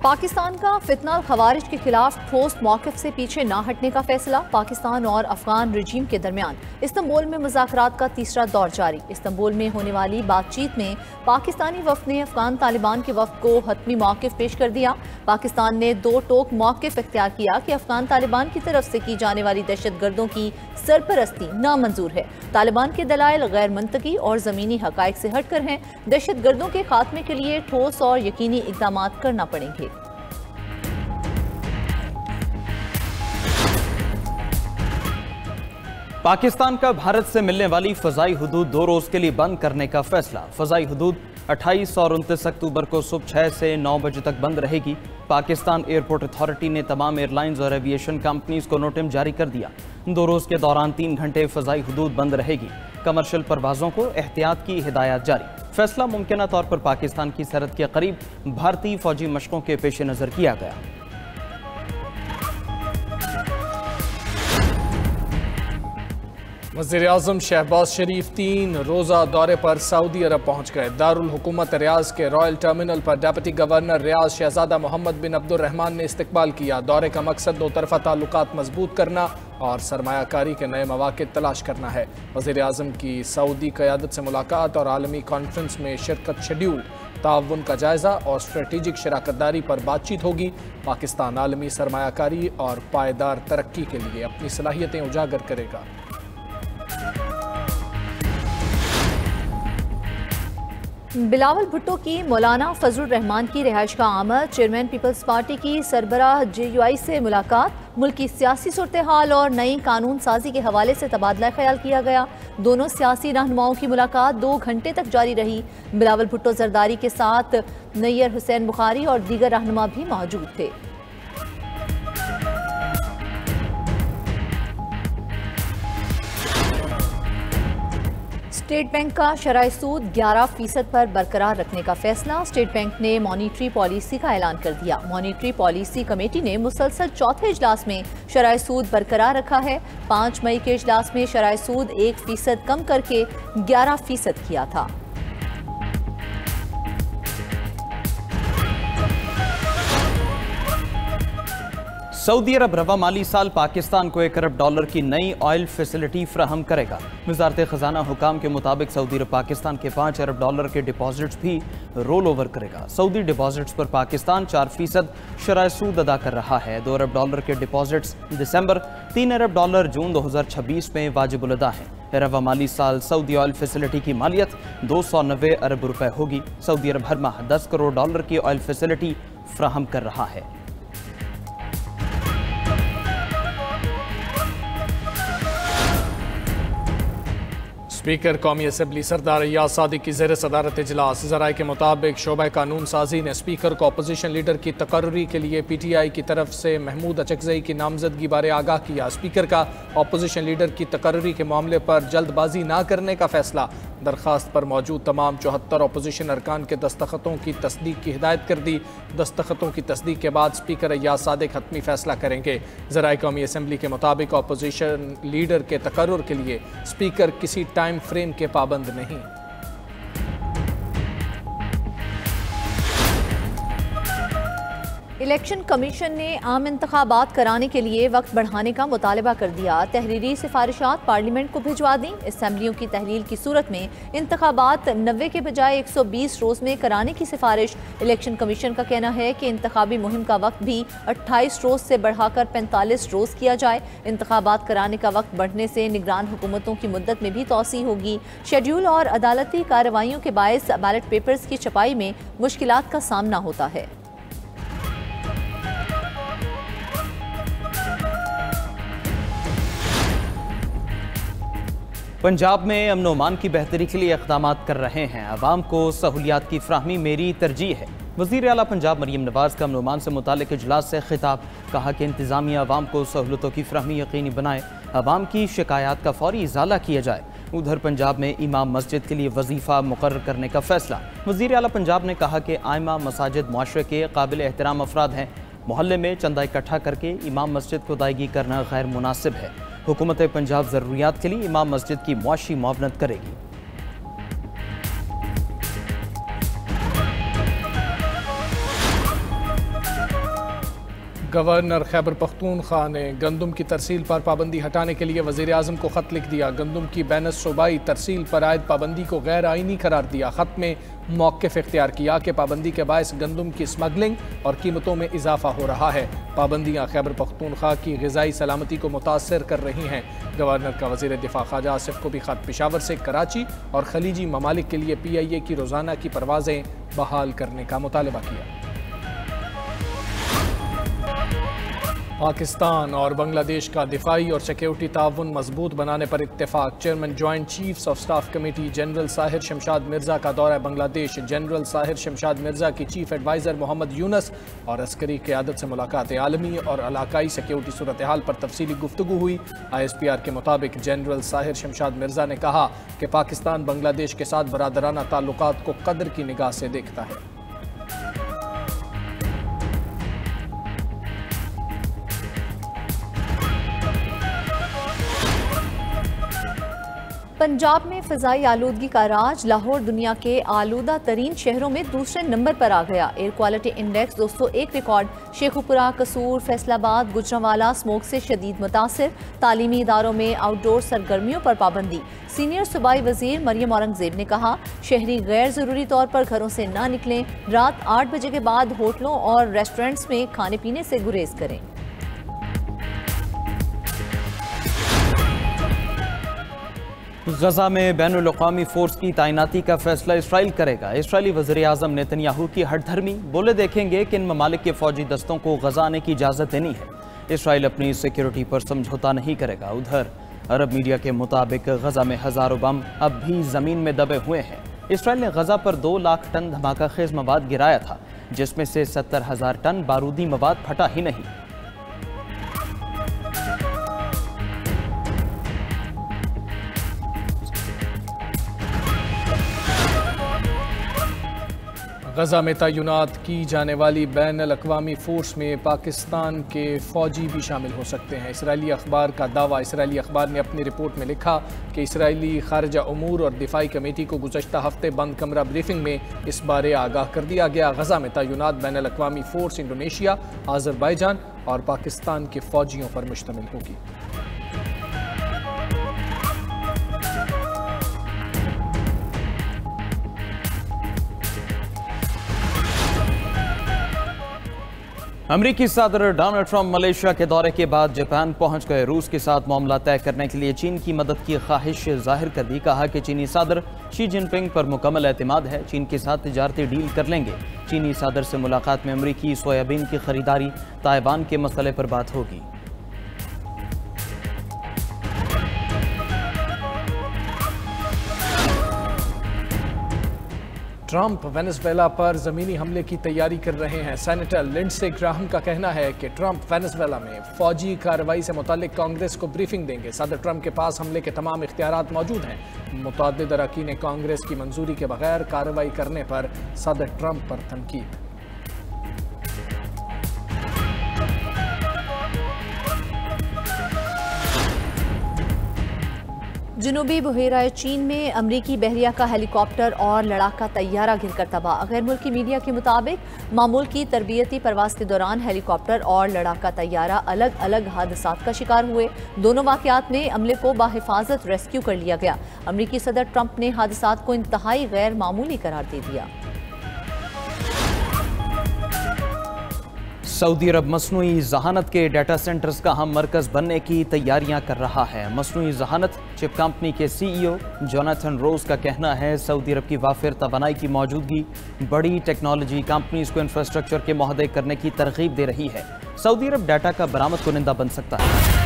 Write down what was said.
पाकिस्तान का फितना खवारिज के खिलाफ ठोस मौक़िफ़ से पीछे ना हटने का फैसला। पाकिस्तान और अफगान रजीम के दरमियान इस्तांबुल में मुज़ाकरात का तीसरा दौर जारी। इस्तांबुल में होने वाली बातचीत में पाकिस्तानी वफ़द ने अफगान तालिबान के वफ़द को हतमी मौक़िफ़ पेश कर दिया। पाकिस्तान ने दो टोक मौक़िफ़ इख्तियार किया कि अफगान तालिबान की तरफ से की जाने वाली दहशत गर्दों की सरपरस्ती नामंजूर है। तालिबान के दलाइल गैर मंतकी और ज़मीनी हक़ाइक़ से हटकर हैं। दहशत गर्दों के खात्मे के लिए ठोस और यकीनी इक़दाम करना पड़ेंगे। पाकिस्तान का भारत से मिलने वाली फ़ज़ाई हदूद 2 रोज़ के लिए बंद करने का फैसला। फ़ज़ाई हदूद 28 और 29 अक्टूबर को सुबह 6 से 9 बजे तक बंद रहेगी। पाकिस्तान एयरपोर्ट अथॉरिटी ने तमाम एयरलाइंस और एविएशन कंपनीज को नोटिस जारी कर दिया। 2 रोज़ के दौरान 3 घंटे फ़ज़ाई हदूद बंद रहेगी। कमर्शियल परवाज़ों को एहतियात की हिदायत जारी। फैसला मुमकिन तौर पर पाकिस्तान की सरहद के करीब भारतीय फ़ौजी मशकों के पेश नज़र किया गया। वज़ीर-ए-आज़म शहबाज शरीफ 3 रोज़ा दौरे पर सऊदी अरब पहुँच गए। दारुल हुकूमत रियाज के रॉयल टर्मिनल पर डिप्टी गवर्नर रियाज शहजादा मोहम्मद बिन अब्दुर्रहमान ने इस्तकबाल किया। दौरे का मकसद 2 तरफ़ा ताल्लुकात मजबूत करना और सरमायाकारी के नए मौक़े तलाश करना है। वज़ीर-ए-आज़म की सऊदी क़यादत से मुलाकात और आलमी कॉन्फ्रेंस में शिरकत शेड्यूल। ताउन का जायज़ा और स्ट्रेटेजिक शराकतदारी पर बातचीत होगी। पाकिस्तान आलमी सरमायाकारी और पायदार तरक्की के लिए अपनी सलाहियतें उजागर करेगा। बिलावल भुट्टो की मौलाना फजलुर रहमान की रिहाइश का आमद। चेयरमैन पीपल्स पार्टी की सरबराह JUI से मुलाकात। मुल्क की सियासी सूरत हाल और नई कानून साजी के हवाले से तबादला ख्याल किया गया। दोनों सियासी रहनुमाओं की मुलाकात 2 घंटे तक जारी रही। बिलावल भुट्टो जरदारी के साथ नैयर हुसैन बुखारी और दीगर रहनुमा भी मौजूद थे। स्टेट बैंक का शरह सूद 11% पर बरकरार रखने का फैसला। स्टेट बैंक ने मॉनिटरी पॉलिसी का ऐलान कर दिया। मॉनिटरी पॉलिसी कमेटी ने मुसलसल चौथे इजलास में शरह सूद बरकरार रखा है। 5 मई के इजलास में शरह सूद 1% कम करके 11% किया था। सऊदी अरब रवा माली साल पाकिस्तान को $1 अरब की नई ऑयल फैसिलिटी फ्राहम करेगा। वज़ारत ख़जाना हुकाम के मुताबिक सऊदी अरब पाकिस्तान के $5 अरब के डिपॉजिट्स भी रोल ओवर करेगा। सऊदी डिपॉजिट्स पर पाकिस्तान 4% शरह सूद अदा कर रहा है। $2 अरब के डिपॉजिट्स दिसंबर, $3 अरब जून 2026 में वाजिबुल अदा हैं। रवा माली साल सऊदी ऑयल फैसिलिटी की मालियत $290 अरब होगी। सऊदी अरब हर माह $10 करोड़ की ऑयल फैसिलिटी फ्राहम कर रहा है। स्पीकर कौमी असम्बली सरदार अय्याज सादिक की ज़ेर सदारत इजलास। ज़राए के मुताबिक शोबा कानून साजी ने स्पीकर को अपोजिशन लीडर की तकर्री के लिए PTI की तरफ से महमूद अचकज़ई की नामजदगी बारे आगाह किया। स्पीकर का अपोजिशन लीडर की तकर्री के मामले पर जल्दबाजी न करने का फैसला। दरख्वास्त पर मौजूद तमाम 74 अपोजिशन अरकान के दस्तखतों की तस्दीक की हिदायत कर दी। दस्तखतों की तस्दीक के बाद स्पीकर अय्याज सादिक हतमी फैसला करेंगे। ज़राए कौमी असम्बली के मुताबिक अपोजिशन लीडर के तकर्रुर के लिए स्पीकर किसी टाइम फ्रेम के पाबंद नहीं। इलेक्शन कमीशन ने आम इंतखाबात कराने के लिए वक्त बढ़ाने का मुतालबा कर दिया। तहरीरी सिफारिशात पार्लियामेंट को भिजवा दी। असम्बलियों की तहलील की सूरत में इंतखाबात 90 के बजाय 120 रोज़ में कराने की सिफारिश। इलेक्शन कमीशन का कहना है कि इंतखाबी मुहिम का वक्त भी 28 रोज़ से बढ़ाकर 45 रोज़ किया जाए। इंतखाबात कराने का वक्त बढ़ने से निगरान हुकूमतों की मुद्दत में भी तोसी होगी। शेड्यूल और अदालती कार्रवाइयों के बायस बैलेट पेपर्स की छपाई में मुश्किलात का सामना होता है। पंजाब में अमन अमान की बेहतरी के लिए इक़दाम कर रहे हैं। अवाम को सहूलियात की फ्राहमी मेरी तरजीह है। वज़ीर आला पंजाब मरीम नवाज़ का अमन अमान से मुताल्लिक़ इजलास से खिताब। कहा कि इंतज़ामिया अवाम को सहूलतों की फ्राहमी यकीनी बनाए। अवाम की शिकायत का फौरी इज़ाला किया जाए। उधर पंजाब में इमाम मस्जिद के लिए वजीफ़ा मुकर्रर करने का फैसला। वज़ीर आला पंजाब ने कहा कि आइमा मसाजिद मुआशरे के काबिल एहतराम अफराद हैं। मोहल्ले में चंदा इकट्ठा करके इमाम मस्जिद को अदायगी करना गैर मुनासिब है। हुकूमत पंजाब ज़रूरियात के लिए इमाम मस्जिद की मुआशी मुआवनत करेगी। गवर्नर खैबर पख्तूनख्वा ने गंदम की तरसील पर पाबंदी हटाने के लिए वज़ीर आज़म को ख़त लिख दिया। गंदम की बैन सूबाई तरसील पर आयद पाबंदी को गैर आइनी करार दिया। ख़त में मौक़िफ़ इख्तियार किया कि पाबंदी के बायस गंदम की स्मगलिंग और कीमतों में इजाफा हो रहा है। पाबंदियाँ खैबर पख्तूनख्वा की ग़िज़ाई सलामती को मुतासर कर रही हैं। गवर्नर का वज़ीर दिफ़ा ख्वाजा आसिफ को भी ख़त पेशावर से कराची और खलीजी ममालिक के लिए PIA की रोज़ाना की परवाज़ें बहाल करने का मुतालबा किया। पाकिस्तान और बांग्लादेश का दिफाई और सिक्योरिटी ताउन मजबूत बनाने पर इत्तेफाक। Chairman joint chiefs of staff committee general Sahir Shamshad Mirza का दौरा बांग्लादेश। जनरल साहिर शमशाद मिर्जा की चीफ एडवाइज़र मोहम्मद यूनस और अस्करी क़यादत से मुलाकात। आलमी और इलाकाई सिक्योरिटी सूरत हाल पर तफसीली गुफ्तगू हुई। ISPR के मुताबिक जनरल साहिर शमशाद मिर्जा ने कहा कि पाकिस्तान बांग्लादेश के साथ बरादराना ताल्लुकात को कदर की निगाह से देखता है। पंजाब में फ़िज़ाई आलूदगी का राज। लाहौर दुनिया के आलूदा तरीन शहरों में दूसरे नंबर पर आ गया। Air quality index 201 record. Sheikhupura, कसूर, फैसलाबाद, गुजरांवाला स्मोक से शदीद मुतासिर। तालीमी इदारों में आउटडोर सरगर्मियों पर पाबंदी। सीनियर सूबाई वज़ीर मरियम औरंगज़ेब ने कहा, शहरी गैर ज़रूरी तौर पर घरों से ना निकलें। रात 8 बजे के बाद होटलों और रेस्टोरेंट्स में खाने पीने से गुरेज करें। गजा में बैनुल-अक़वामी फ़ोर्स की तैनाती का फैसला इसराइल करेगा। इसराइली वज़ीर आज़म नेतन्याहू की हठधर्मी। बोले देखेंगे कि इन ममालिक के फ़ौजी दस्तों को गजा आने की इजाज़त देनी है। इसराइल अपनी सिक्योरिटी पर समझौता नहीं करेगा। उधर अरब मीडिया के मुताबिक गजा में हज़ारों बम अब भी ज़मीन में दबे हुए हैं। इसराइल ने गजा पर 2 लाख टन धमाका खेज़ मवाद गिराया था, जिसमें से 70,000 टन बारूदी मवाद फटा ही नहीं। गजा में तैनात की जाने वाली बैन-अल-अक़वामी फ़ोर्स में पाकिस्तान के फ़ौजी भी शामिल हो सकते हैं। इसराइली अखबार का दावा। इसराइली अखबार ने अपनी रिपोर्ट में लिखा कि इसराइली खारजा उमूर और दिफाई कमेटी को गुज़श्ता हफ्ते बंद कमरा ब्रीफिंग में इस बारे आगाह कर दिया गया। गजा में तैनात बैन-अल-अक़वामी फ़ोर्स इंडोनेशिया, आज़रबाईजान और पाकिस्तान के फ़ौजियों पर मुश्तमिल होगी। अमरीकी सदर डोनाल्ड ट्रंप मलेशिया के दौरे के बाद जापान पहुंच गए। रूस के साथ मामला तय करने के लिए चीन की मदद की ख्वाहिश जाहिर कर दी। कहा कि चीनी सदर शी जिनपिंग पर मुकम्मल एतमाद है, चीन के साथ तिजारती डील कर लेंगे। चीनी सदर से मुलाकात में अमरीकी सोयाबीन की खरीदारी, ताइवान के मसले पर बात होगी। ट्रंप वेनेजुएला पर ज़मीनी हमले की तैयारी कर रहे हैं। सेनेटर लिंडसे ग्राहम का कहना है कि ट्रंप वेनेजुएला में फ़ौजी कार्रवाई से मुतालिक कांग्रेस को ब्रीफिंग देंगे। सदर ट्रंप के पास हमले के तमाम इख्तियारात मौजूद हैं। मुतअद्दिद अरकान कांग्रेस की मंजूरी के बगैर कार्रवाई करने पर सदर ट्रंप पर तनकीद। जनूबी बहेराए चीन में अमरीकी बहरिया का हेलीकॉप्टर और लड़ाका तैयारा गिरकर तबाह। गैर मुल्की मीडिया के मुताबिक मामूल की तरबियती परवाज के दौरान हेलीकॉप्टर और लड़ाका तैयारा अलग अलग हादसात का शिकार हुए। दोनों वाक़यात में अमले को बाहिफाजत रेस्क्यू कर लिया गया। अमरीकी सदर ट्रंप ने हादसात को इंतहाई गैर मामूली करार दे दिया। सऊदी अरब मसनूई जहानत के डाटा सेंटर्स का हम मरकज़ बनने की तैयारियां कर रहा है। मसनूई जहानत चिप कंपनी के CEO जोनाथन रोज का कहना है, सऊदी अरब की वाफिर तवानाई की मौजूदगी बड़ी टेक्नोलॉजी कंपनीज को इंफ्रास्ट्रक्चर के मुआहदे करने की तरगीब दे रही है। सऊदी अरब डाटा का बरामद कुनिंदा बन सकता है।